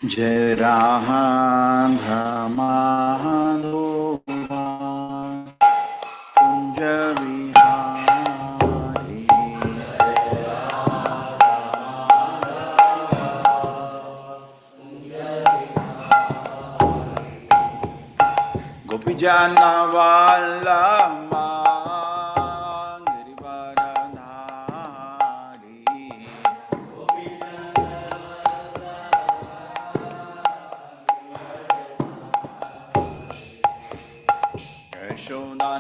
Jai Radha Madhova Kunja Vihari Gopijana Vallabha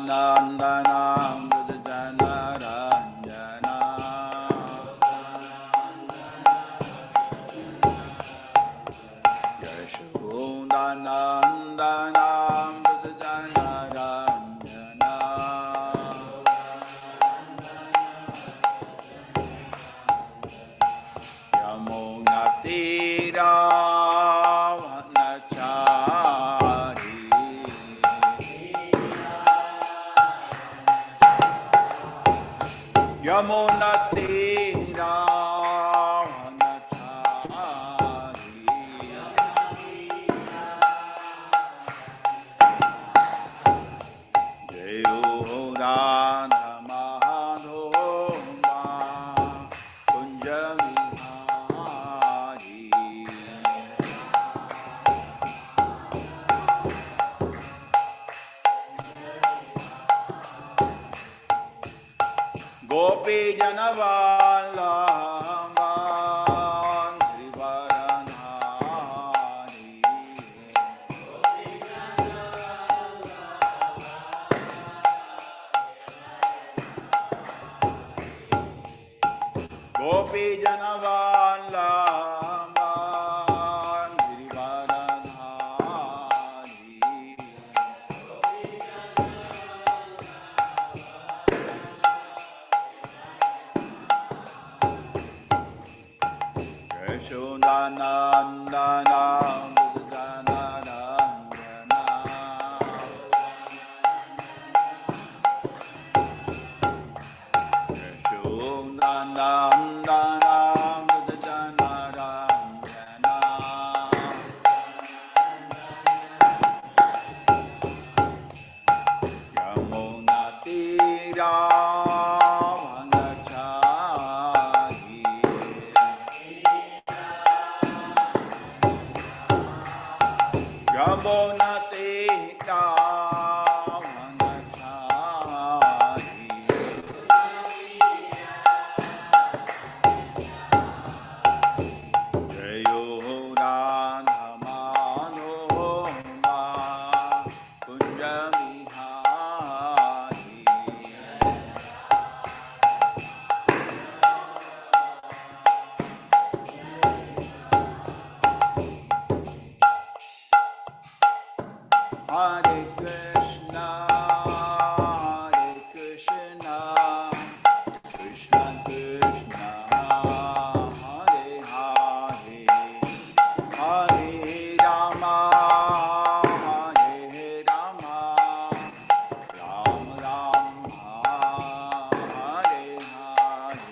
Nandana Mudjana Ranjana Yashoda Nandana Mudjana Ranjana Yamuna Tira Yamuna Tira Jayo Radha Madhova Kunja Vihari Gopi Janavallabha Trivaranhari Gopi Janavallabha Trivaranhari Yashodanandana Mudjana Ranjana Yashodanandana Mudjana Ranjana Yamuna Tira Yamuna Tira Jayo Radha Madhova Kunja Vihari Hare Krishna, Krishna Krishna, Hare Hare, Hare Rama, Hare Rama, Rama Rama, Hare Hare.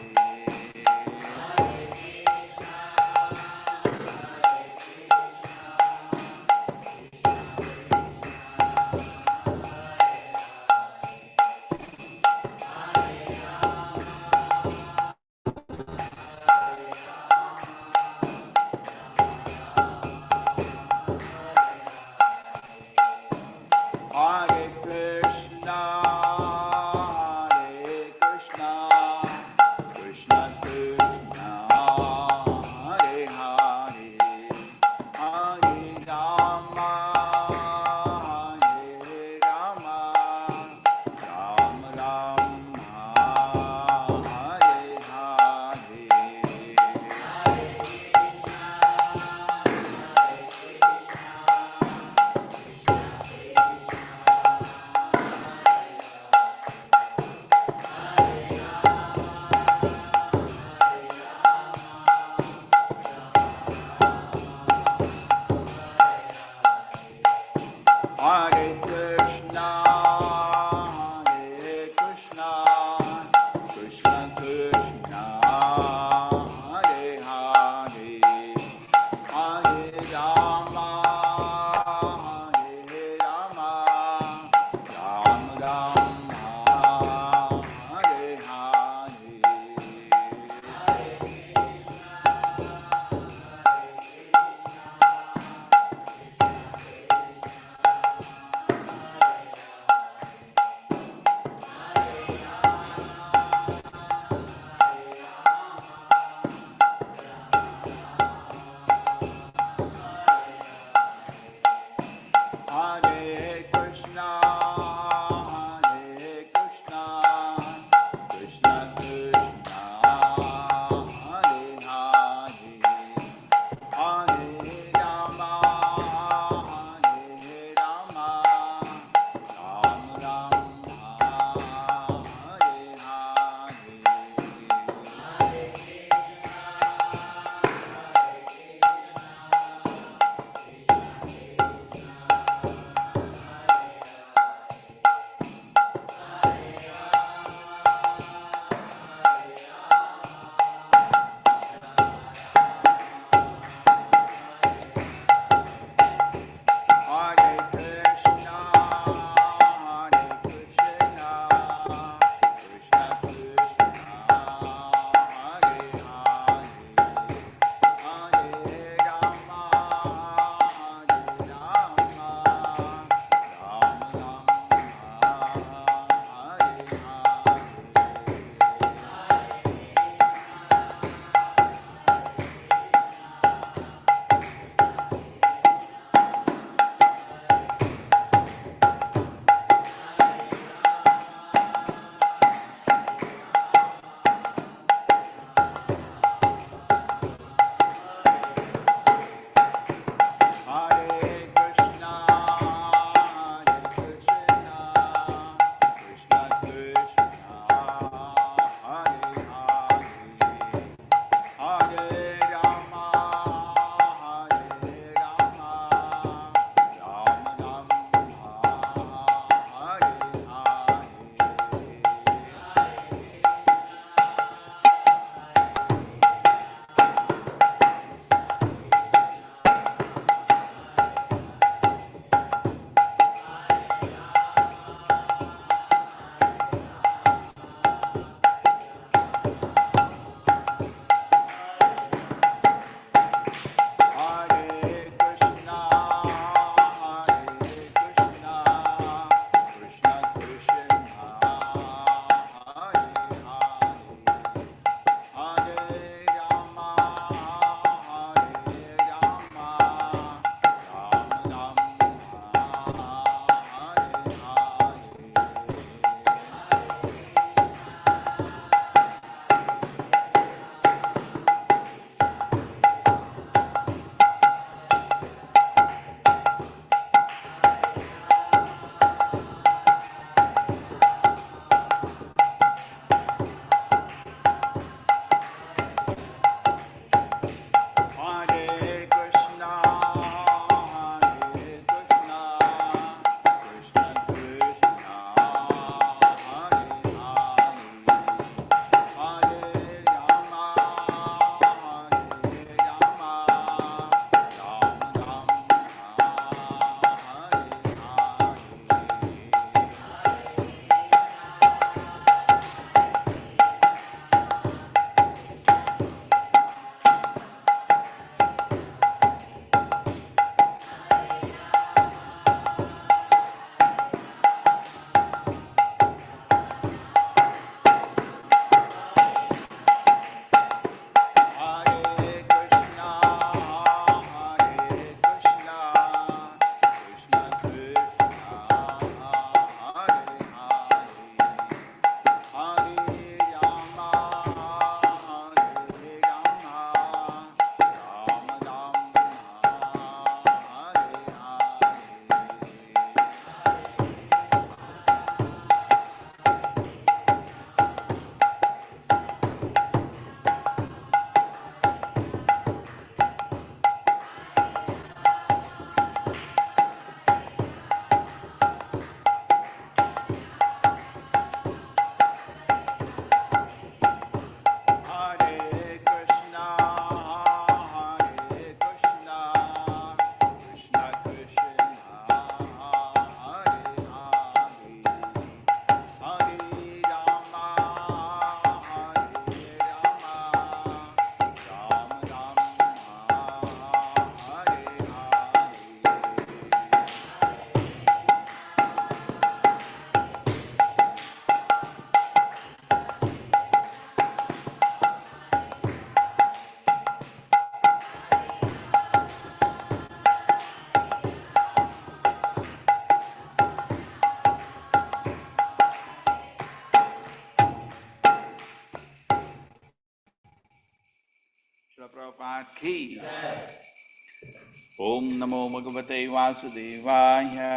Om Namo Bhagavate Vasudevaya.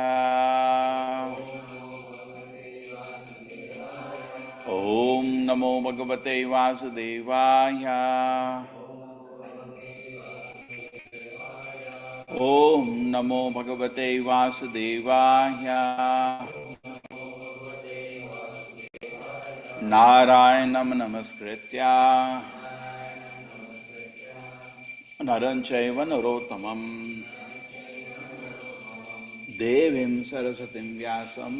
Om Namo Bhagavate Vasudevaya. Om Namo Bhagavate Vasudevaya. Narayanam Namaskritya Naram Chaiva Narottamam Devim Sarasatim Vyasam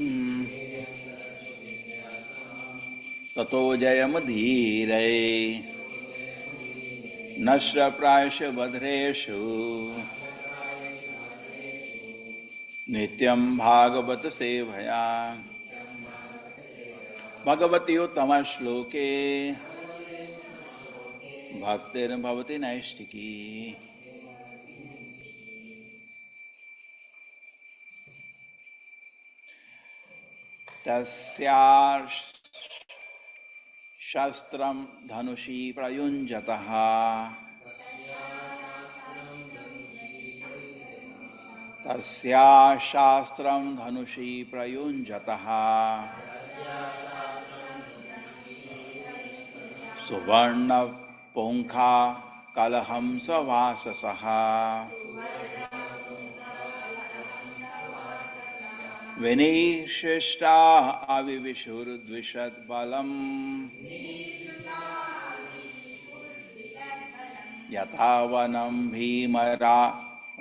Tato Jayamadhire Nashra Prayasha Badreshu Nityam Bhagavata Sevaya Bhagavati Uttama Shloke Bhaktir Bhavati Naistiki. Tasyar Shastram Dhanushi Prayunjataha Tasya Shastram Dhanushi Prayunjataha Suvarna Punkha Kalaham Savasasaha Vinishishta Avivishur Dvishad Balam Yatavanam Bhimara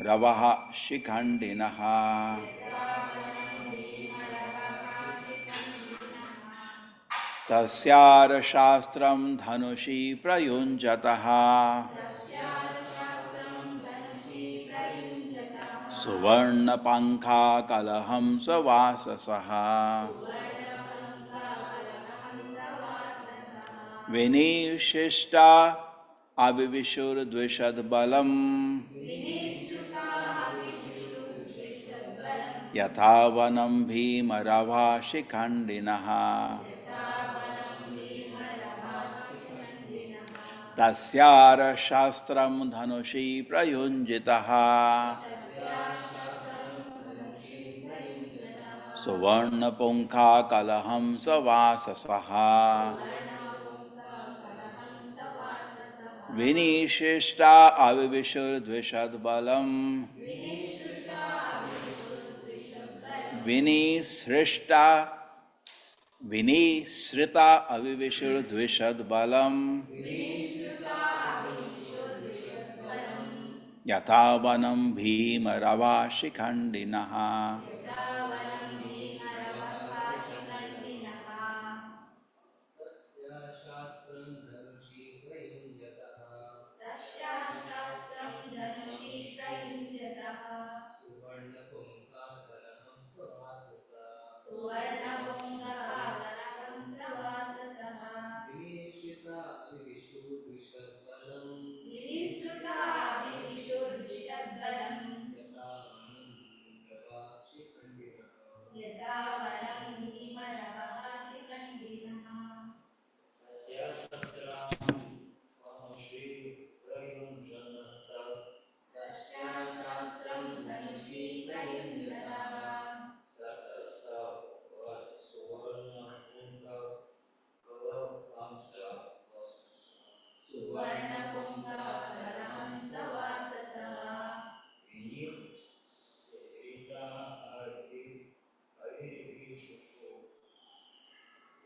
Ravaha Shikhandinaha Tasyar Shastram Dhanushi Prayunjataha Suvarna Pankha Kalaham Savasasaha Vinishishta Avivishur Dvishad Balam Yathavanam Bhimarava Shikhandinaha Tasyara Shastram Dhanushi Prayunjitaha Suvarna Punkha Kalaham Savasasaha Vinishishta Avivishur Dvishad Balam Vinishrishta Vinishrita Avivishur Dvishad Balam Yathavanam Bhimarava Shikhandinaha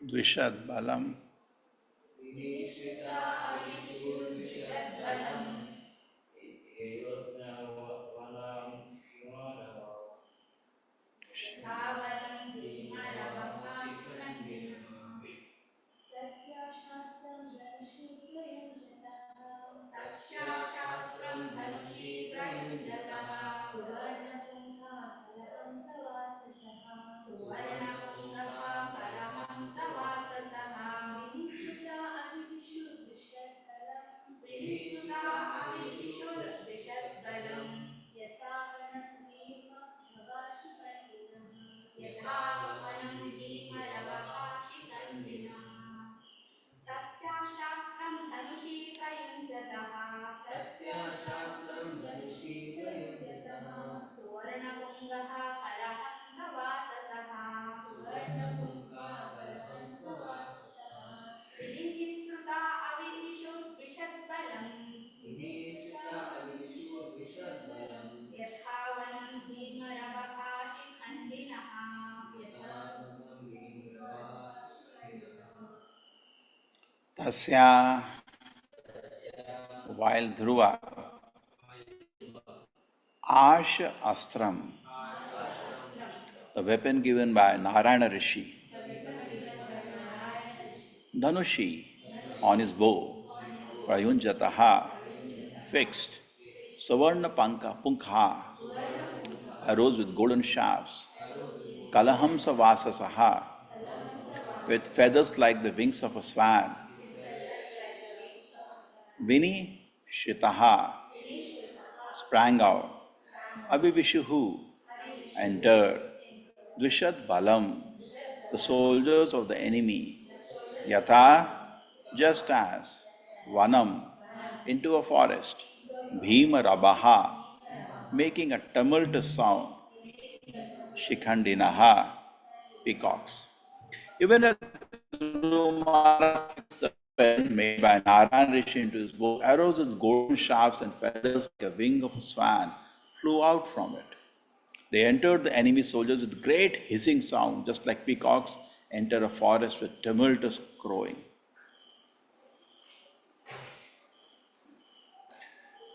Dvishad Balam Tasya, while Dhruva, Asha Astram, the weapon given by Narayana Rishi, Dhanushi, on his bow, Prayunjataha, fixed, Savarna Punkha, arose with golden shafts, Kalahamsa Vasasaha, with feathers like the wings of a swan, Vini Shitaha, sprang out, Abhivishuhu, entered, Dvishad Balam, the soldiers of the enemy, Yatha, just as, Vanam, into a forest, Bhima Rabaha, making a tumultuous sound, Shikhandinaha, peacocks. Even as Dhruva fixed the pen made by Narayan Rishi into his bow, arrows with golden shafts and feathers like a wing of a swan flew out from it. They entered the enemy soldiers with great hissing sound, just like peacocks enter a forest with tumultuous crowing.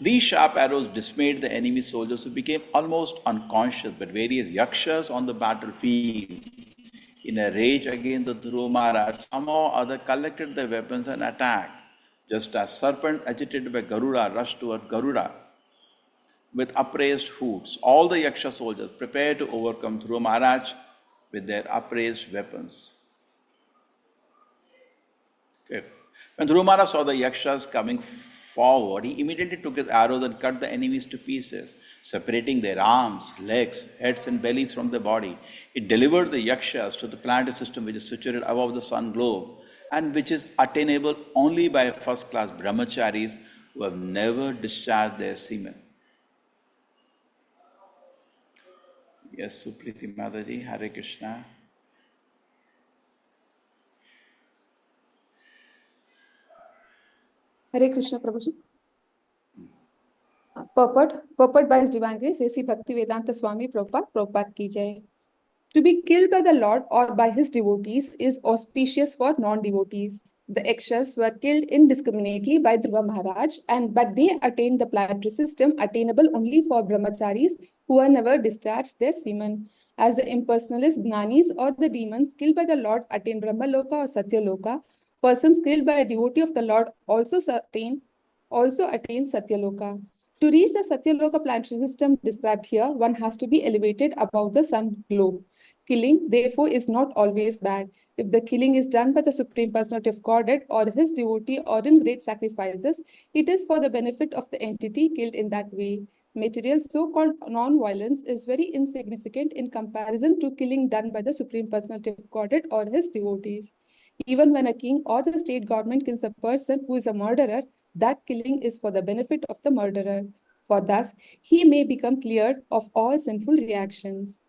These sharp arrows dismayed the enemy soldiers, who became almost unconscious, but various yakshas on the battlefield, in a rage against the Dhruva Maharaj, somehow or other collected their weapons and attacked, just as serpent agitated by Garuda rushed toward Garuda with upraised hooves. All the yaksha soldiers prepared to overcome Dhruva Maharaj with their upraised weapons. Fifth, when Dhruva Maharaj saw the yakshas coming forward, he immediately took his arrows and cut the enemies to pieces, separating their arms, legs, heads, and bellies from the body. He delivered the yakshas to the planetary system, which is situated above the sun globe and which is attainable only by first-class brahmacharis who have never discharged their semen. Yes, Supriti Mataji, Hare Krishna. Hare Krishna, Prabhuji. Purport by His Divine Grace, A.C. Bhaktivedanta Swami Prabhupada ki jai. To be killed by the Lord or by his devotees is auspicious for non-devotees. The Yakshas were killed indiscriminately by Dhruva Maharaj, but they attained the planetary system attainable only for brahmacharis who have never discharged their semen. As the impersonalist Gnanis or the demons killed by the Lord attain Brahmaloka or Satyaloka, persons killed by a devotee of the Lord also attain Satyaloka. To reach the Satyaloka planetary system described here, one has to be elevated above the sun globe. Killing, therefore, is not always bad. If the killing is done by the Supreme Personality of Godhead or his devotee or in great sacrifices, it is for the benefit of the entity killed in that way. Material so-called non-violence is very insignificant in comparison to killing done by the Supreme Personality of Godhead or his devotees. Even when a king or the state government kills a person who is a murderer, that killing is for the benefit of the murderer. For thus, he may become cleared of all sinful reactions.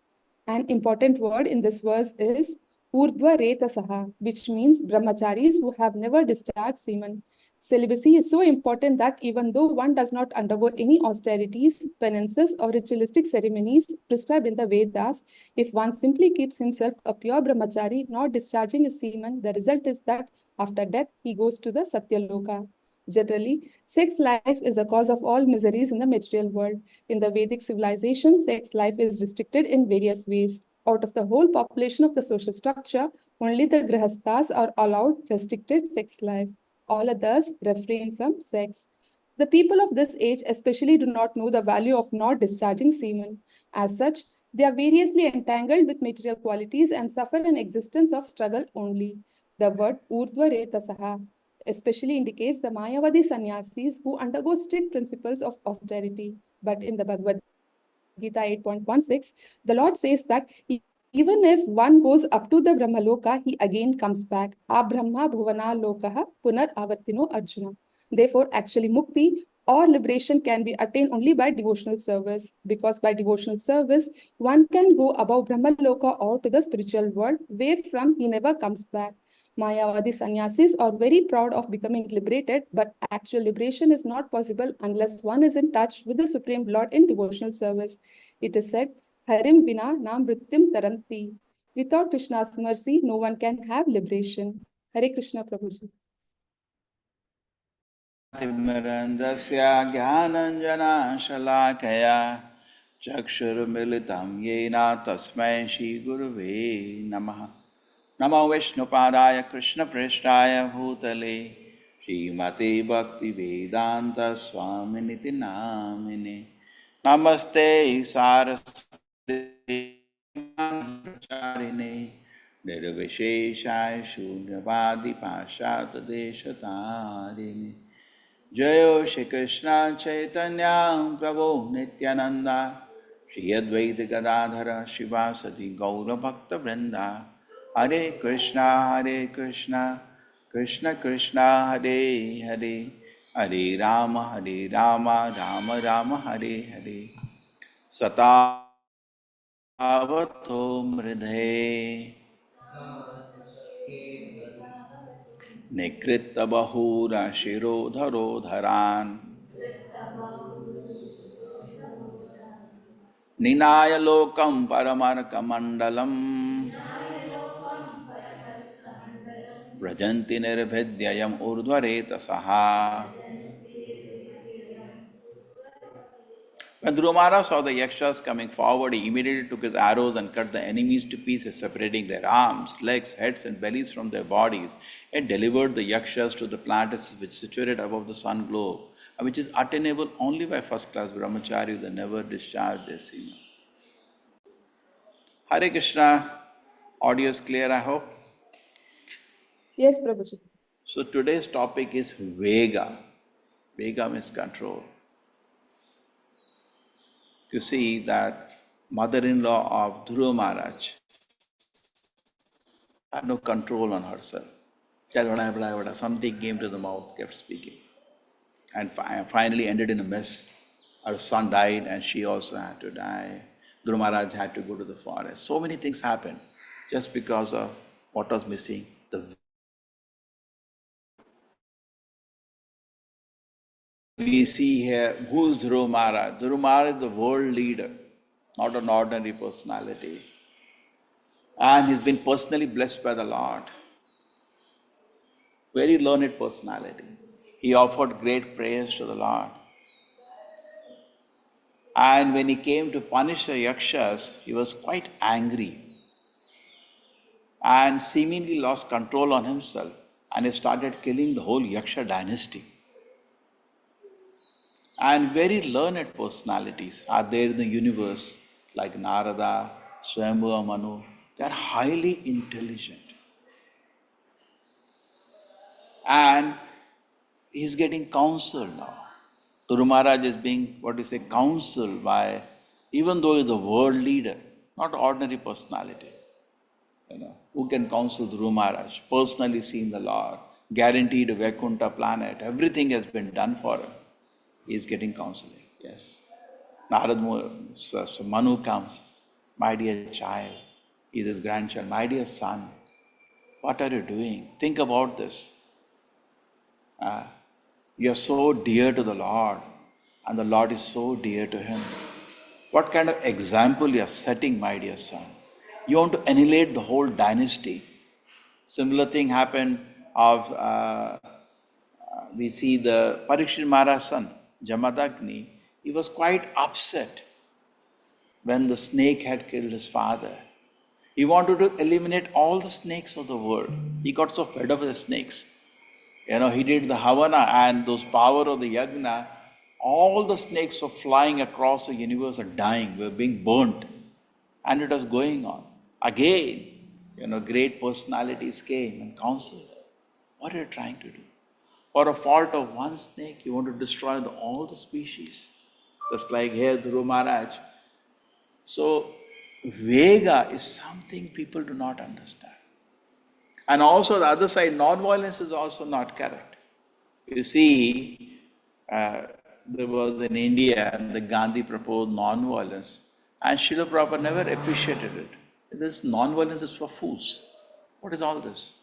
An important word in this verse is Urdhva Retasaha, which means brahmacharis who have never discharged semen. Celibacy is so important that even though one does not undergo any austerities, penances, or ritualistic ceremonies prescribed in the Vedas, if one simply keeps himself a pure brahmachari, not discharging his semen, the result is that after death he goes to the Satyaloka. Generally, sex life is the cause of all miseries in the material world. In the Vedic civilization, sex life is restricted in various ways. Out of the whole population of the social structure, only the grihasthas are allowed restricted sex life. All others refrain from sex. The people of this age especially do not know the value of not discharging semen. As such, they are variously entangled with material qualities and suffer an existence of struggle only. The word Urdhva Retasaha especially indicates the Mayavadi sannyasis who undergo strict principles of austerity. But in the Bhagavad Gita 8.16, the Lord says that even if one goes up to the Brahmaloka, he again comes back. Abrahma bhuvana lokaha punar avartino Arjuna. Therefore, actually, mukti or liberation can be attained only by devotional service, because by devotional service, one can go above Brahmaloka or to the spiritual world, where from he never comes back. Mayavadi sannyasis are very proud of becoming liberated, but actual liberation is not possible unless one is in touch with the Supreme Lord in devotional service. It is said, Harim vina na mrityum taranti. Without Krishna's mercy, no one can have liberation. Hare Krishna, Prabhuji. तिमिरन्दस्य ज्ञानञ्जनाशलाकया चक्षुर्मिलितं येन तस्मै श्रीगुरुवे नमः। नमो विष्णुपादाय कृष्णप्रेष्ठाय भूतले श्रीमते भक्तिवेदान्तस्वामिनिति नामिने। नमस्ते सारस्वते चारिणे निर्विशेषाय शून्यवादी पाश्चात्यदेशतारिणे। जयो श्री कृष्ण चैतन्य प्रभो नित्यानंदा श्री अद्वैत गदाधर शिवासदि गौरभक्तवृंदा। हरे कृष्णा कृष्ण कृष्ण हरे हरे, हरे राम राम राम हरे हरे। सतावतो मृधे निकृत बहूर शिरोधरो धरान् निनाय लोकं परमर्कमण्डलम् व्रजन्ति निर्भिद्ययम् ऊर्ध्वरेतसः। When Drumara saw the yakshas coming forward, he immediately took his arrows and cut the enemies to pieces, separating their arms, legs, heads, and bellies from their bodies, and delivered the yakshas to the planets which situated above the sun globe, and which is attainable only by first-class brahmacharis that never discharge their semen. Hare Krishna, audio is clear, I hope. Yes, Prabhuji. So today's topic is Vegam. Vegam is control. You see that mother-in-law of Dhruva Maharaj had no control on herself. Something came to the mouth, kept speaking. And finally ended in a mess. Her son died and she also had to die. Dhruva Maharaj had to go to the forest. So many things happened just because of what was missing. We see here, who is Dhruva Maharaj? Dhruva Maharaj is the world leader, not an ordinary personality. And he's been personally blessed by the Lord. Very learned personality. He offered great prayers to the Lord. And when he came to punish the Yakshas, he was quite angry and seemingly lost control on himself, and he started killing the whole Yaksha dynasty. And very learned personalities are there in the universe, like Narada, Swayambhuva Manu. They are highly intelligent. And he is getting counsel now. Dhruva Maharaj is being, counseled by, even though he is a world leader, not ordinary personality. Who can counsel Dhruva Maharaj? Personally seen the Lord, guaranteed a Vaikuntha planet, everything has been done for him. He is getting counseling, yes. So Manu comes, my dear child, he is his grandchild, my dear son, what are you doing? Think about this. You are so dear to the Lord, and the Lord is so dear to him. What kind of example you are setting, my dear son? You want to annihilate the whole dynasty. Similar thing happened of, we see the Parikshit Maharaj's son, Jamadagni. He was quite upset when the snake had killed his father. He wanted to eliminate all the snakes of the world. He got so fed up with the snakes. He did the Havana, and those power of the Yagna, all the snakes were flying across the universe and dying, were being burnt. And it was going on. Again, great personalities came and counseled him. What are you trying to do? For a fault of one snake, you want to destroy all the species. Just like here, Dhruva Maharaj. So, Vega is something people do not understand. And also the other side, non-violence is also not correct. You see, there was in India, the Gandhi proposed non-violence, and Srila Prabhupada never appreciated it. This non-violence is for fools. What is all this?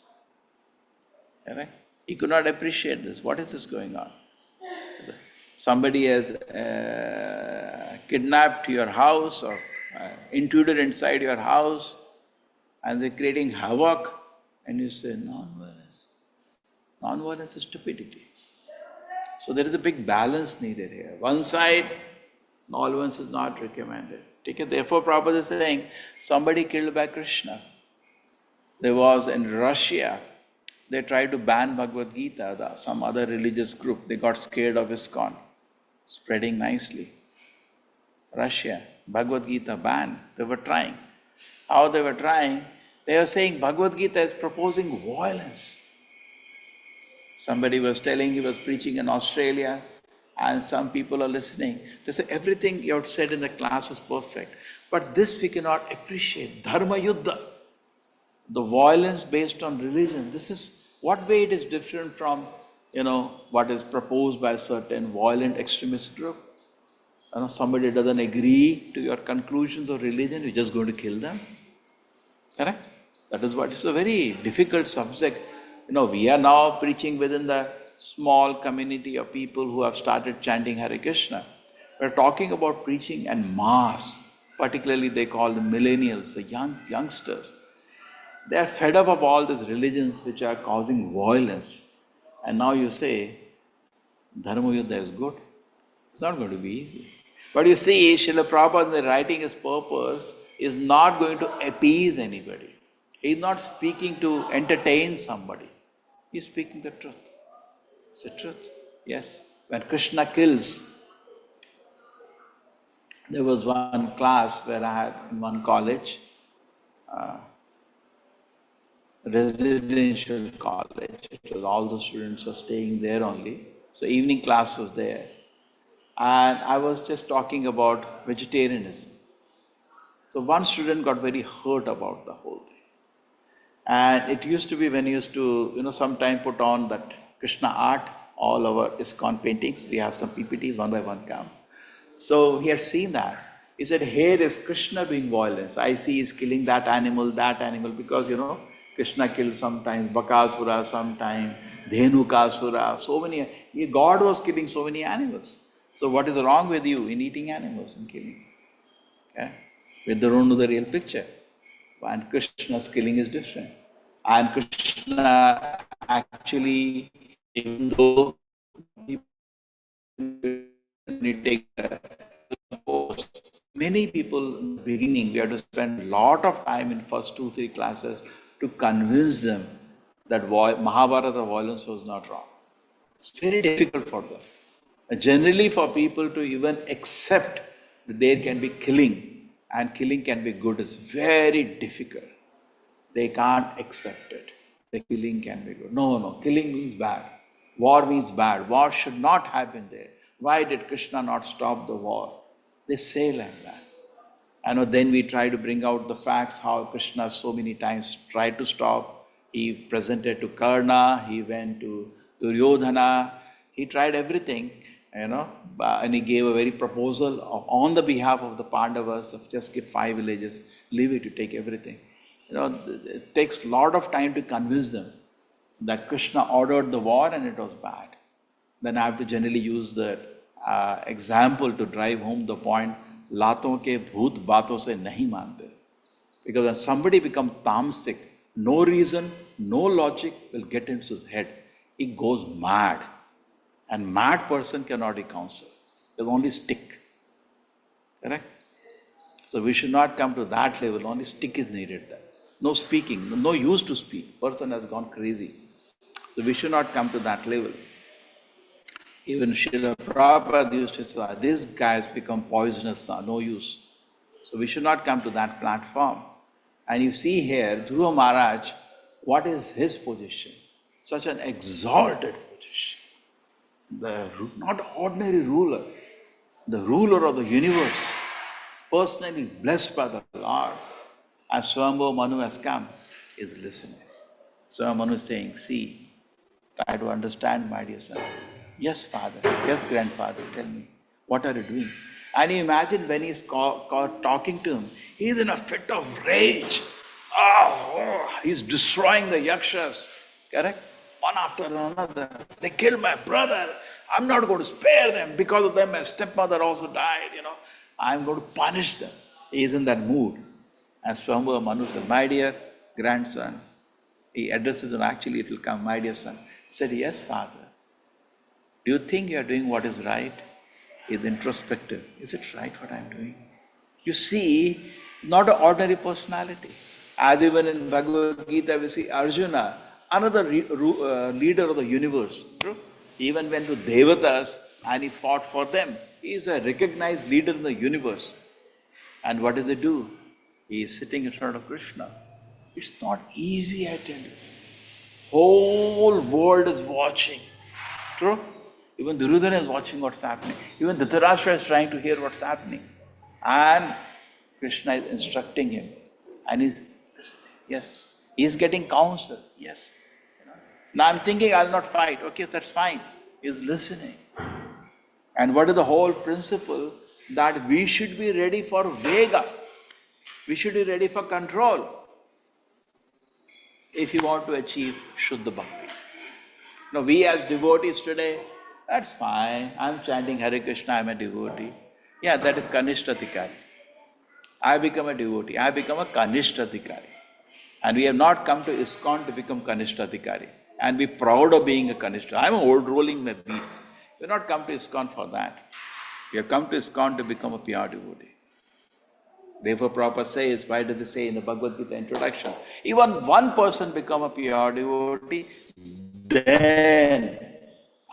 Right? He could not appreciate this. What is this going on? Somebody has kidnapped your house or intruded inside your house and they're creating havoc, and you say non-violence. Non-violence is stupidity. So there is a big balance needed here. One side, non-violence is not recommended. Okay? Therefore, Prabhupada is saying, somebody killed by Krishna. There was in Russia, they tried to ban Bhagavad Gita, some other religious group. They got scared of ISKCON, spreading nicely. Russia, Bhagavad Gita banned. They were trying. How they were trying? They were saying Bhagavad Gita is proposing violence. Somebody was telling, he was preaching in Australia, and some people are listening. They say, everything you have said in the class is perfect, but this we cannot appreciate. Dharma Yuddha, the violence based on religion. This is, what way it is different from, what is proposed by a certain violent extremist group? Somebody doesn't agree to your conclusions of religion, you're just going to kill them. Correct? That is what, it's a very difficult subject. We are now preaching within the small community of people who have started chanting Hare Krishna. We're talking about preaching en masse, particularly they call the millennials, the youngsters. They are fed up of all these religions which are causing violence. And now you say, Dharma Yuddha is good. It's not going to be easy. But you see, Srila Prabhupada in writing his purpose is not going to appease anybody. He is not speaking to entertain somebody. He is speaking the truth. It's the truth. Yes. When Krishna kills, there was one class where I had in one college, residential college. It was all the students were staying there only. So evening class was there. And I was just talking about vegetarianism. So one student got very hurt about the whole thing. And it used to be when you used to, sometime put on that Krishna art, all our ISKCON paintings, we have some PPTs, one by one come. So he had seen that. He said, here is Krishna being violent. I see he's killing that animal, because, Krishna killed sometimes Bakasura, sometimes Dhenukasura, so many. God was killing so many animals. So what is wrong with you in eating animals and killing? Okay? They don't know the real picture. And Krishna's killing is different. And Krishna actually, even though you take the course, many people in the beginning, we have to spend a lot of time in first 2-3 classes to convince them that Mahabharata violence was not wrong. It's very difficult for them. Generally for people to even accept that there can be killing and killing can be good is very difficult. They can't accept it. The killing can be good. No, killing means bad. War means bad. War should not have been there. Why did Krishna not stop the war? They say like that. Then we try to bring out the facts how Krishna so many times tried to stop. He presented to Karna, he went to Duryodhana, he tried everything, and he gave a very proposal on the behalf of the Pandavas of just give 5 villages, leave it to take everything. It takes a lot of time to convince them that Krishna ordered the war and it was bad. Then I have to generally use the example to drive home the point, लातों के भूत बातों से नहीं मानते. Because when somebody becomes tamasic, no reason, no logic will get into his head. He goes mad. And mad person cannot be counseled. There's only stick. Correct? So we should not come to that level. Only stick is needed there. No speaking, no use to speak. Person has gone crazy. So we should not come to that level. Even Srila Prabhupada used to say, these guys become poisonous, no use. So we should not come to that platform. And you see here, Dhruva Maharaj, what is his position? Such an exalted position. The not ordinary ruler, the ruler of the universe, personally blessed by the Lord. And Swambhu Manu has come, is listening. Swambhu Manu is saying, see, try to understand, my dear son. Yes, father. Yes, grandfather. Tell me, what are you doing? And you imagine when he's talking to him, he's in a fit of rage. He's destroying the yakshas. Correct? One after another. They killed my brother. I'm not going to spare them. Because of them, my stepmother also died. I'm going to punish them. He's in that mood. And Swambhava Manu says, my dear grandson, he addresses him, actually it will come, my dear son. He said, yes, father. Do you think you are doing what is right? He's introspective. Is it right what I'm doing? You see, not an ordinary personality. As even in Bhagavad Gita, we see Arjuna, another leader of the universe. True? Even went to Devatas and he fought for them. He is a recognized leader in the universe. And what does he do? He is sitting in front of Krishna. It's not easy, I tell you. Whole world is watching. True? Even Duryodhana is watching what's happening. Even Dhritarashtra is trying to hear what's happening. And Krishna is instructing him. And he's listening. Yes. He's getting counsel. Yes. Now I'm thinking I'll not fight. Okay, that's fine. He's listening. And what is the whole principle? That we should be ready for Vega. We should be ready for control. If you want to achieve Shuddha Bhakti. Now we as devotees today, that's fine. I'm chanting Hare Krishna, I'm a devotee. Yeah, that is Kanishtatikari. I become a devotee. I become a Kanishtatikari. And we have not come to ISKCON to become Kanishtatikari. And be proud of being a Kanishta. I'm old rolling my beast. We have not come to ISKCON for that. We have come to ISKCON to become a pure devotee. Therefore, Prabhupada says, why does it say in the Bhagavad Gita introduction? Even one person become a pure devotee, then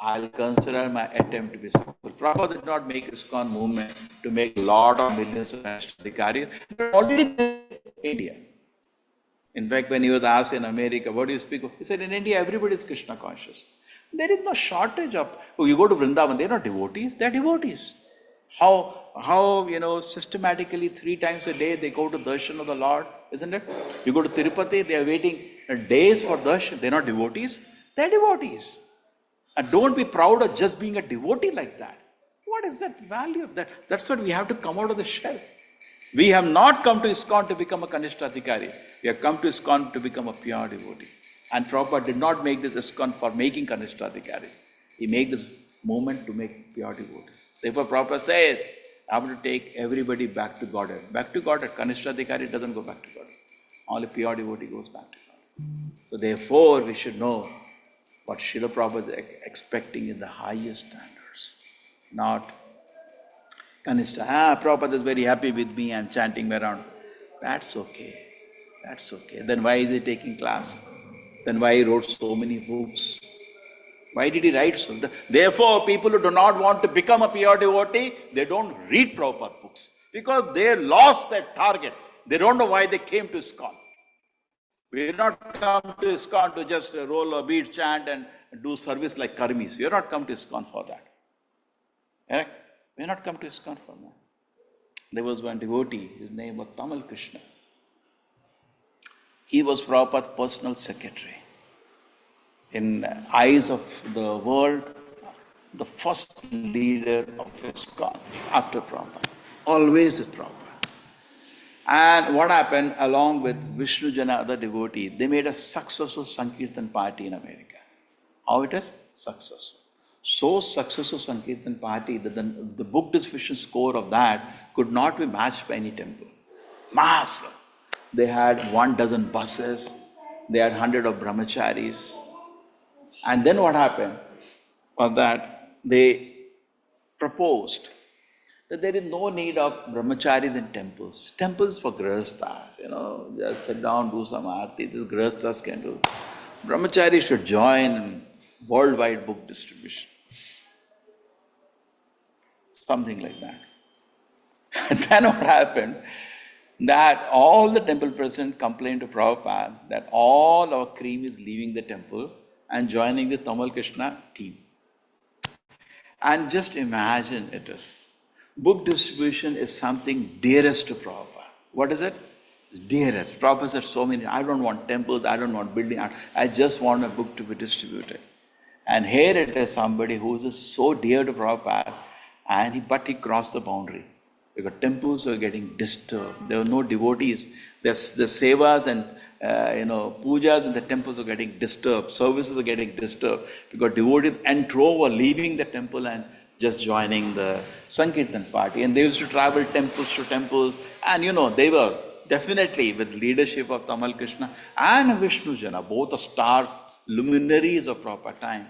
I'll consider my attempt to be successful. Prabhupada did not make ISKCON movement to make a lot of millions of Ashtadhikaris. They're already there in India. In fact, when he was asked in America, what do you speak of? He said, in India, everybody is Krishna conscious. There is no shortage of, you go to Vrindavan, they're not devotees, they're devotees. How systematically 3 times a day they go to darshan of the Lord, isn't it? You go to Tirupati, they are waiting days for darshan. They're not devotees, they're devotees. And don't be proud of just being a devotee like that. What is that value of that? That's what we have to come out of the shell. We have not come to ISKCON to become a Kanishtatikari. We have come to ISKCON to become a pure devotee. And Prabhupada did not make this ISKCON for making Kanishtatikari. He made this movement to make pure devotees. Therefore, Prabhupada says, I want to take everybody back to Godhead. Back to Godhead. Kanishtatikari doesn't go back to Godhead. Only pure devotee goes back to God. So therefore, we should know what Srila Prabhupada is expecting in the highest standards. Not Kanishta. Prabhupada is very happy with me, I'm chanting around. That's okay. That's okay. Then why is he taking class? Then why he wrote so many books? Why did he write so? Therefore, people who do not want to become a pure devotee, they don't read Prabhupada books. Because they lost their target. They don't know why they came to ISKCON. We did not come to ISKCON to just roll a bead, chant and do service like karmis. We have not come to ISKCON for that. Correct? We have not come to ISKCON for that. There was one devotee, his name was Tamal Krishna. He was Prabhupada's personal secretary. In eyes of the world, the first leader of ISKCON after Prabhupada. Always with Prabhupada. And what happened, along with Vishnu Jana, other devotee, they made a successful Sankirtan party in America. How it is? Successful. So successful Sankirtan party that the book description score of that could not be matched by any temple. Massive. They had 12 buses, they had 100 of brahmacharis. And then what happened was that they proposed that there is no need of brahmacharis in temples. Temples for grihasthas, just sit down, do some aarti, this grihasthas can do. Brahmacharis should join in worldwide book distribution. Something like that. And then what happened, that all the temple presidents complained to Prabhupada that all our cream is leaving the temple and joining the Tamal Krishna team. And just imagine it is. Book distribution is something dearest to Prabhupada. What is it? It's dearest. Prabhupada said so many, I don't want temples, I don't want building, I just want a book to be distributed. And here it is somebody who is so dear to Prabhupada, but he crossed the boundary. Because temples were getting disturbed. There were no devotees. The sevas and pujas in the temples were getting disturbed. Services were getting disturbed because devotees en trove were leaving the temple and just joining the Sankirtan party. And they used to travel temples to temples. And they were definitely with leadership of Tamal Krishna and Vishnu Jana, both the stars, luminaries of proper time.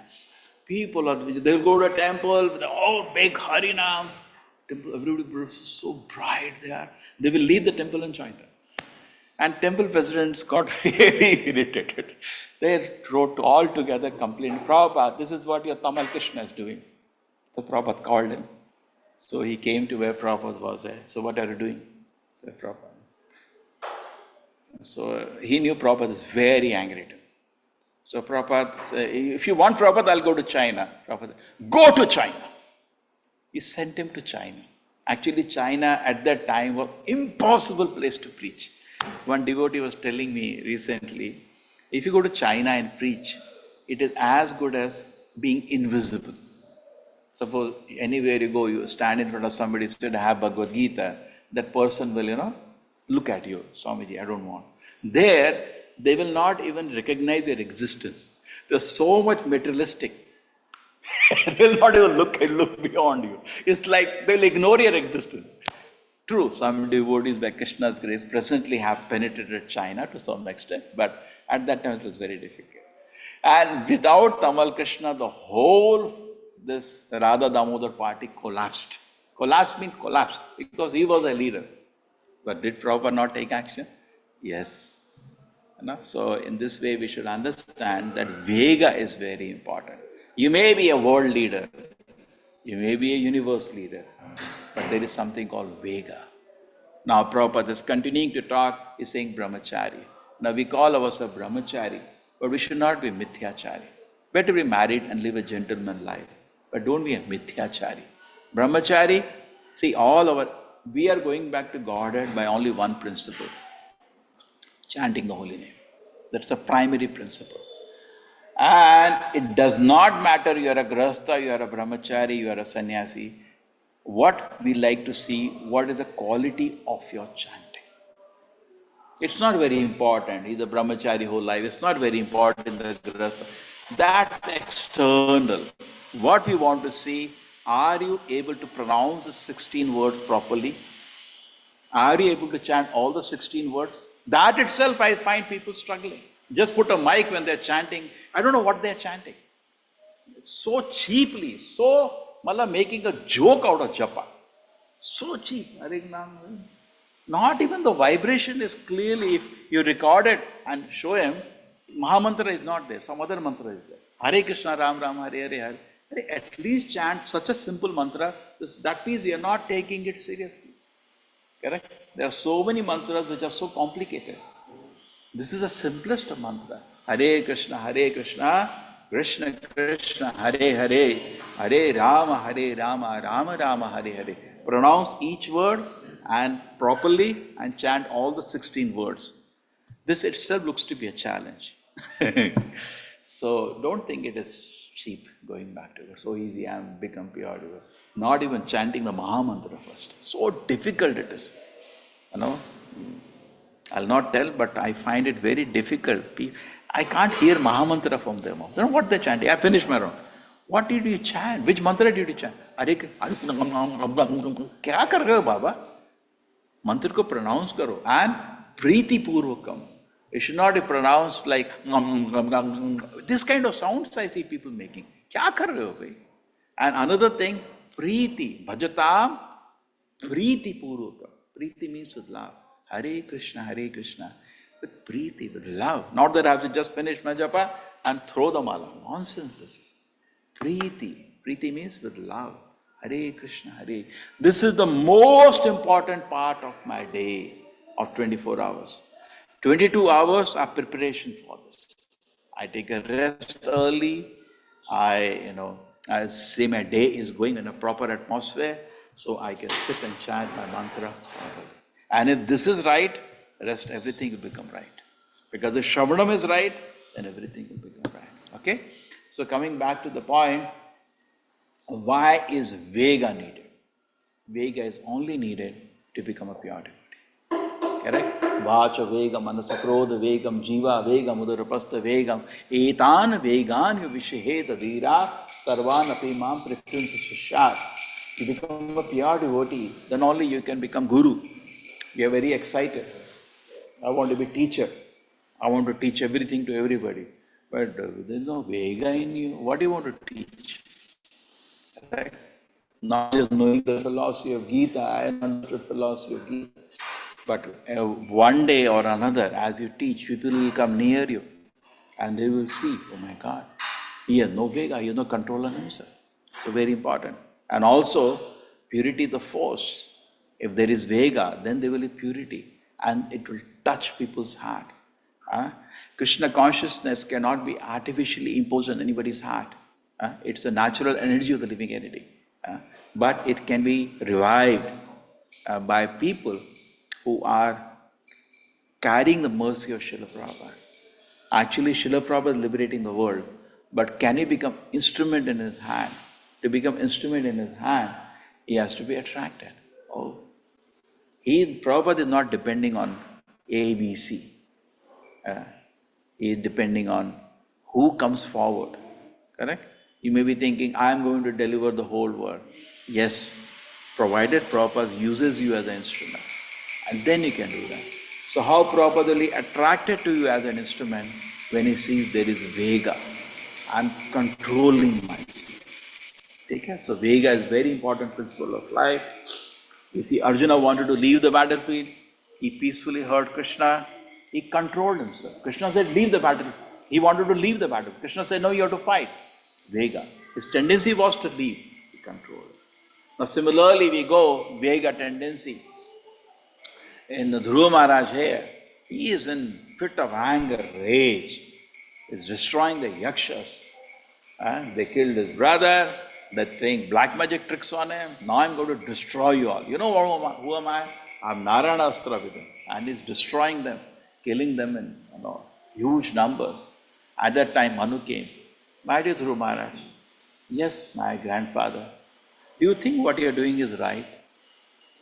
People they'll go to a temple with a big Harinam. Temple, everybody is so bright there. They will leave the temple and join them. And temple presidents got really irritated. They wrote all together complaining, Prabhupada, this is what your Tamal Krishna is doing. So Prabhupada called him. So he came to where Prabhupada was there. So what are you doing? Said Prabhupada. So he knew Prabhupada is very angry at him. So Prabhupada said, if you want Prabhupada, I'll go to China. Prabhupada said, go to China. He sent him to China. Actually, China at that time was an impossible place to preach. One devotee was telling me recently, if you go to China and preach, it is as good as being invisible. Suppose anywhere you go, you stand in front of somebody, say, have Bhagavad Gita, that person will, look at you, Swamiji, I don't want. There, they will not even recognize your existence. They're so much materialistic. They'll not even look beyond you. It's like they'll ignore your existence. True, some devotees by Krishna's grace presently have penetrated China to some extent, but at that time it was very difficult. And without Tamal Krishna, the whole this Radha Damodar party collapsed. Collapsed means collapsed because he was a leader. But did Prabhupada not take action? Yes. So in this way we should understand that Vega is very important. You may be a world leader, you may be a universe leader, but there is something called Vega. Now Prabhupada is continuing to talk, he's saying Brahmachari. Now we call ourselves Brahmachari, but we should not be Mithyachari. Better be married and live a gentleman life, but don't be a Mithyachari. Brahmachari, see we are going back to Godhead by only one principle, chanting the holy name. That's the primary principle. And it does not matter you are a grahastha, you are a brahmachari, you are a sannyasi. What we like to see, what is the quality of your chanting. It's not very important, he's a brahmachari whole life, it's not very important in the grahastha. That's external. What we want to see, are you able to pronounce the 16 words properly? Are you able to chant all the 16 words? That itself I find people struggling. Just put a mic when they're chanting. I don't know what they're chanting. So cheaply, making a joke out of japa. So cheap. Not even the vibration is clearly, if you record it and show him, Mahamantra is not there, some other mantra is there. Hare Krishna, Ram Ram, Hare Hare, Hare. At least chant such a simple mantra, that means we are not taking it seriously. Correct? There are so many mantras which are so complicated. This is the simplest of mantra. Hare Krishna, Krishna Krishna, Hare Hare, Hare Rama, Rama Rama, Hare Hare. Pronounce each word and properly and chant all the 16 words. This itself looks to be a challenge. So don't think it is cheap going back to it. So easy, I am become pure. Not even chanting the Mahamantra first. So difficult it is. I'll not tell, but I find it very difficult. I can't hear Mahamantra from their mouth. I don't know what they're chanting. I finished my round. What did you chant? Which mantra did you chant? Kya kar rahe ho, Baba? Mantra ko pronounce karo. And Preeti Purvakam. It should not be pronounced like this kind of sounds I see people making. Kya kar rahe ho, bhai? And another thing, Preeti, Bhajatam, Preeti Purvakam. Preeti means with love. Hare Krishna, with Preeti, with love. Not that I have to just finish my japa and throw the mala. Nonsense this is. Preeti. Preeti means with love. Hare Krishna, Hare. This is the most important part of my day of 24 hours. 22 hours are preparation for this. I take a rest early. I say my day is going in a proper atmosphere, so I can sit and chant my mantra properly. And if this is right, rest everything will become right. Because if Shravanam is right, then everything will become right. Okay? So coming back to the point, why is Vega needed? Vega is only needed to become a pure devotee. Correct? Vacha Vegam, Manasakrodha Vegam, Jiva Vegam, Udarapastha Vegam, Etan Vegan Visheheta Dhira, Sarvan Apimam Prityunsa Shishat. You become a pure devotee, then only you can become Guru. We are very excited. I want to be teacher. I want to teach everything to everybody. But there is no Vega in you. What do you want to teach? Right? Not just knowing the philosophy of Gita, I understood philosophy of Gita. But one day or another, as you teach, people will come near you and they will see, oh my God, he has no Vega, he has no control on himself. So very important. And also, purity is the force. If there is Vega, then there will be purity and it will touch people's heart. Krishna consciousness cannot be artificially imposed on anybody's heart. It's a natural energy of the living entity. But it can be revived by people who are carrying the mercy of Srila Prabhupada. Actually, Srila Prabhupada is liberating the world, but can he become instrument in his hand? To become instrument in his hand, he has to be attracted. Oh, Prabhupada is not depending on A, B, C. He is depending on who comes forward. Correct? You may be thinking, I am going to deliver the whole world. Yes, provided Prabhupada uses you as an instrument. And then you can do that. So how Prabhupada will be attracted to you as an instrument when he sees there is Vega. I'm controlling myself. Okay? So Vega is very important principle of life. You see, Arjuna wanted to leave the battlefield. He peacefully heard Krishna. He controlled himself. Krishna said, leave the battlefield. He wanted to leave the battlefield. Krishna said, no, you have to fight. Vega. His tendency was to leave. He controlled it. Now similarly, we go, Vega tendency. In the Dhruva Maharaj here, he is in fit of anger, rage. He's destroying the yakshas. They killed his brother. They're playing black magic tricks on him. Now I'm going to destroy you all. You know who am I? I'm Narayana Astra with him. And he's destroying them, killing them in huge numbers. At that time, Manu came. My dear Dhruva Maharaj, yes, my grandfather, do you think what you're doing is right?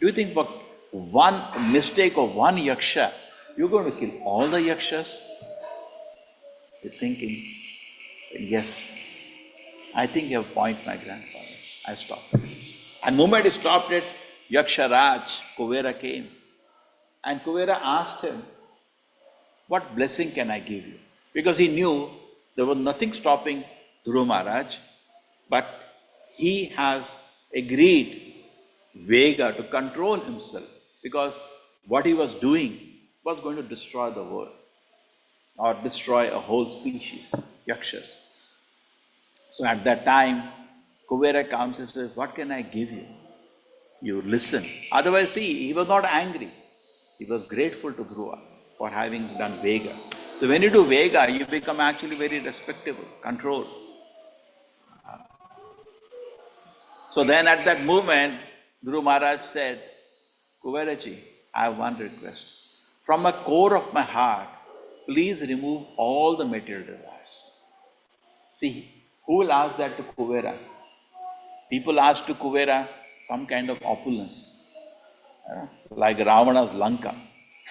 Do you think for one mistake of one yaksha, you're going to kill all the yakshas? You're thinking, yes, I think you have a point, my grandfather. I stopped it. And the moment he stopped it, Yaksha Raj, Kuvera came. And Kuvera asked him, what blessing can I give you? Because he knew there was nothing stopping Dhruva Maharaj, but he has agreed Vega to control himself because what he was doing was going to destroy the world or destroy a whole species, Yakshas. So at that time, Kuvera comes and says, what can I give you? You listen. Otherwise, see, he was not angry. He was grateful to Dhruva for having done Vega. So when you do Vega, you become actually very respectable, controlled. So then at that moment, Dhruva Maharaj said, Kuveraji, I have one request. From the core of my heart, please remove all the material desires. See, who will ask that to Kuvera? People ask to Kuvera some kind of opulence, like Ravana's Lanka,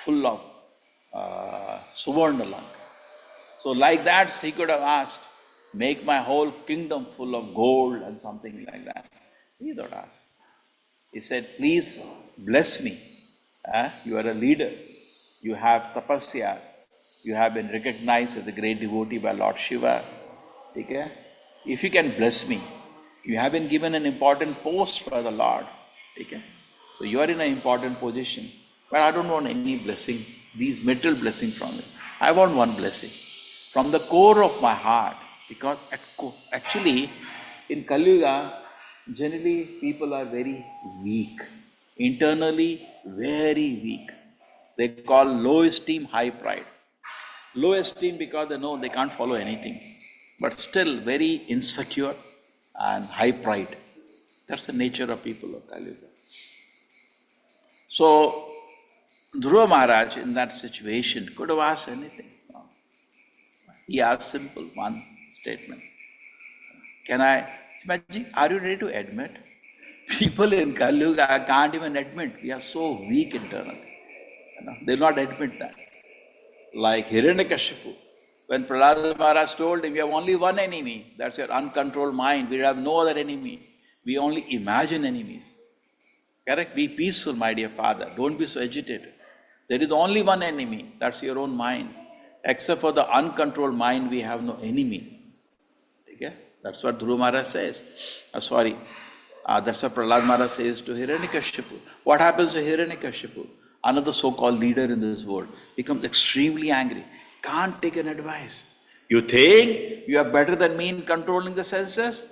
full of Suvarna Lanka. So like that, he could have asked, make my whole kingdom full of gold and something like that. He did not ask. He said, please bless me. You are a leader. You have tapasya. You have been recognized as a great devotee by Lord Shiva. Okay? If you can bless me, you have been given an important post by the Lord. Okay? So you are in an important position. But I don't want any blessing, these material blessing from you. I want one blessing from the core of my heart. Because actually, in Kali Yuga, generally people are very weak. Internally, very weak. They call low esteem, high pride. Low esteem because they know they can't follow anything, but still very insecure and high pride. That's the nature of people of Kali Yuga. So, Dhruva Maharaj in that situation could have asked anything. No. He asked simple one statement. Can I imagine? Are you ready to admit? People in Kali Yuga can't even admit. We are so weak internally. They'll not admit that. Like Hiranyakashipu, when Prahlad Maharaj told him, "You have only one enemy, that's your uncontrolled mind. We have no other enemy. We only imagine enemies." Correct? Be peaceful, my dear father. Don't be so agitated. There is only one enemy, that's your own mind. Except for the uncontrolled mind, we have no enemy. Okay? That's what Dhruva Maharaj says. That's what Prahlad Maharaj says to Hiranyakashipu. What happens to Hiranyakashipu? Another so-called leader in this world becomes extremely angry. Can't take an advice. You think you are better than me in controlling the senses?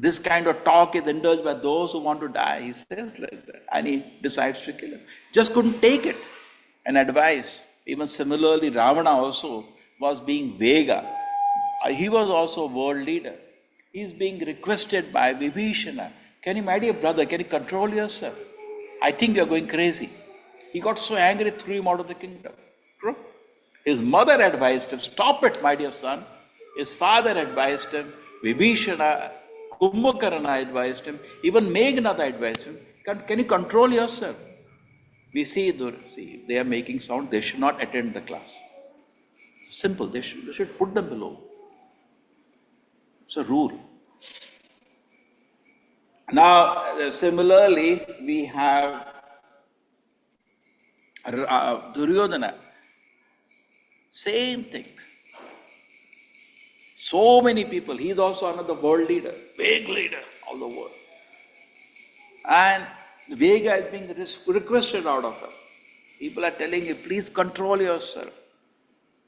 This kind of talk is indulged by those who want to die. He says like that. And he decides to kill him. Just couldn't take it. An advice. Even similarly, Ravana also was being Vega. He was also a world leader. He's being requested by Vibhishana. Can you, my dear brother, can you control yourself? I think you're going crazy. He got so angry, threw him out of the kingdom. True? His mother advised him, stop it, my dear son. His father advised him, Vibhishana, Kumbhakarna advised him, even Meghnada advised him, can you control yourself? We see, they are making sound, they should not attend the class. Simple, they should put them below. It's a rule. Now, similarly, we have Duryodhana. Same thing. So many people. He's also another world leader, big leader of the world. And Vega is being requested out of him. People are telling him, please control yourself.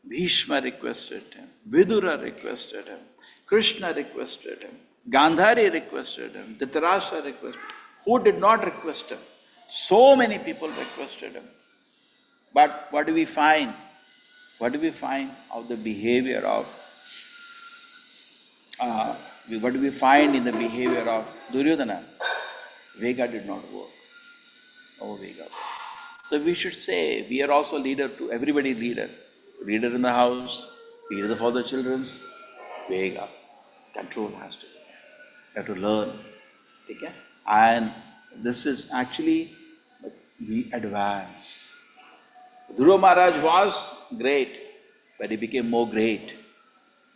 Bhishma requested him. Vidura requested him. Krishna requested him. Gandhari requested him. Dhritarashtra requested him. Who did not request him? So many people requested him. But what do we find? What do we find of the behavior of what do we find in the behavior of Duryodhana? Vega did not work. No Vega. So we should say we are also leader to everybody leader. Leader in the house, leader for the children's, Vega. Control has to be there. You have to learn. Okay? And this is actually, we advance. Dhruva Maharaj was great, but he became more great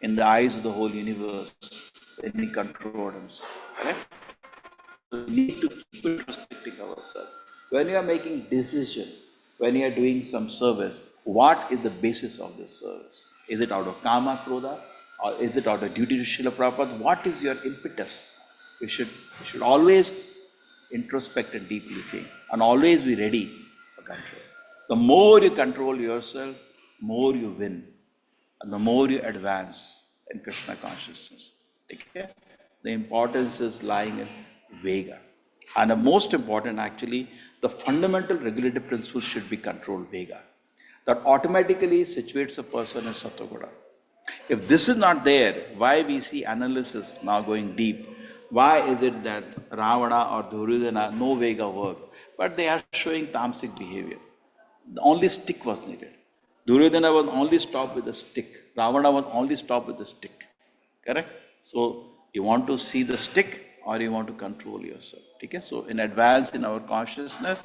in the eyes of the whole universe when he controlled himself. Correct? So we need to keep introspecting ourselves. When you are making decision, when you are doing some service, what is the basis of this service? Is it out of kama, krodha, or is it out of duty to Srila Prabhupada? What is your impetus? You should always introspect and deeply think, and always be ready for control. The more you control yourself, more you win, and the more you advance in Krishna consciousness. Okay? The importance is lying in Vega. And the most important, actually, the fundamental regulative principles should be controlled Vega. That automatically situates a person in Sattva-guna. If this is not there, why we see analysis now going deep? Why is it that Ravana or Duryodhana, no Vega work, but they are showing tamasic behavior? The only stick was needed. Duryodhana was only stopped with a stick. Ravana was only stopped with a stick. Correct? So, you want to see the stick or you want to control yourself. Okay? So, in advance in our consciousness,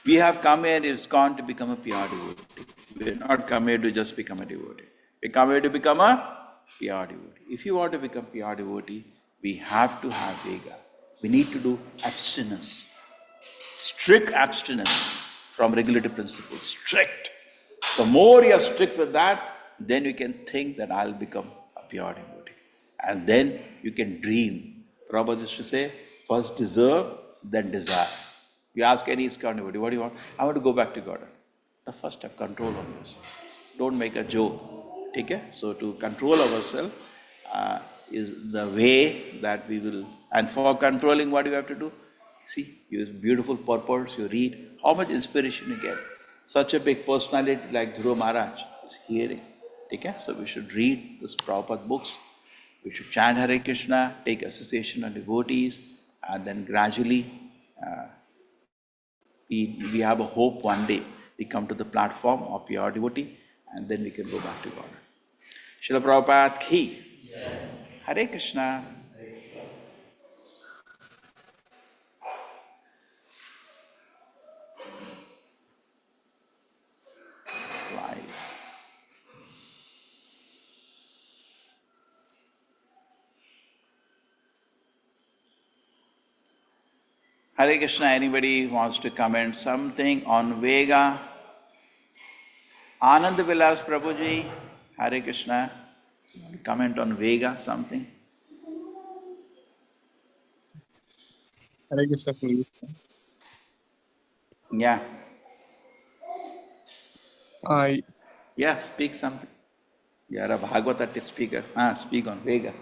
we have come here, ISKCON, to become a pure devotee. We have not come here to just become a devotee. We come here to become a pure devotee. If you want to become pure devotee, we have to have Vega. We need to do abstinence. Strict abstinence from regulative principles. Strict. The more you are strict with that, then you can think that I'll become a pure devotee. And then you can dream. Prabhupada used to say, first deserve, then desire. You ask any ISKCON devotee, what do you want? I want to go back to God. The first step, control on yourself. Don't make a joke. Okay? So to control ourselves is the way that we will. And for controlling, what do you have to do? See, use beautiful purports, you read. How much inspiration you get. Such a big personality like Dhruva Maharaj is hearing. Okay? So we should read this Prabhupada books. We should chant Hare Krishna, take association of devotees, and then gradually we have a hope one day we come to the platform of pure devotee, and then we can go back to God. Srila Prabhupada ki. Hare Krishna. Lies. Hare Krishna, anybody wants to comment something on Vega? Anand Vilas Prabhuji, Hare Krishna, comment on Vega, something? Hare Krishna, Sunil. Yeah. I Yeah, speak something. You are a Bhagavata speaker. Speak on Vega.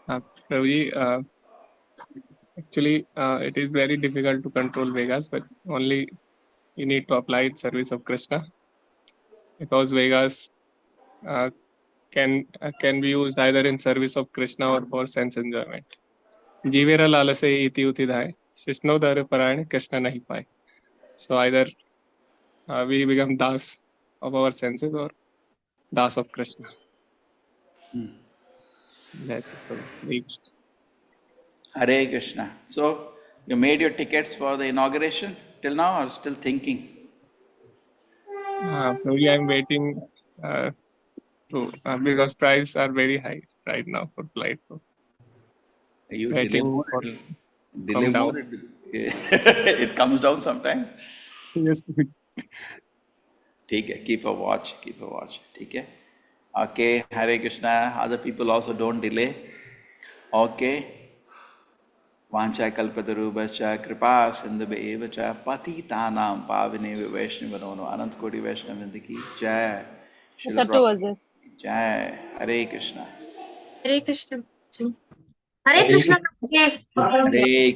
Prabhuji, actually, it is very difficult to control Vegas, but only you need to apply it service of Krishna, because Vegas can be used either in service of Krishna or for sense enjoyment. Jivera lalase iti uti dhai, Shishno dhare parayane Krishna nahi pai. So either we become das of our senses or das of Krishna. That's it. Reached. Hare Krishna. So, you made your tickets for the inauguration till now or still thinking? Prabhuji, I'm waiting because prices are very high right now for flight. So You delay waiting more, for it will delay come more, down. it comes down sometime. Yes. Take it, keep a watch, okay? Okay, Hare Krishna, other people also don't delay. Okay. Vancha kalpatarubhascha kripa sindhubhevacha patitanam pavinevi vaishnavanono anant koti vaishnavindaki jai. Srila Chapter was Prabhupada this? ki jai. Hare Krishna. Hare Krishna. Hare Krishna. Hare Krishna.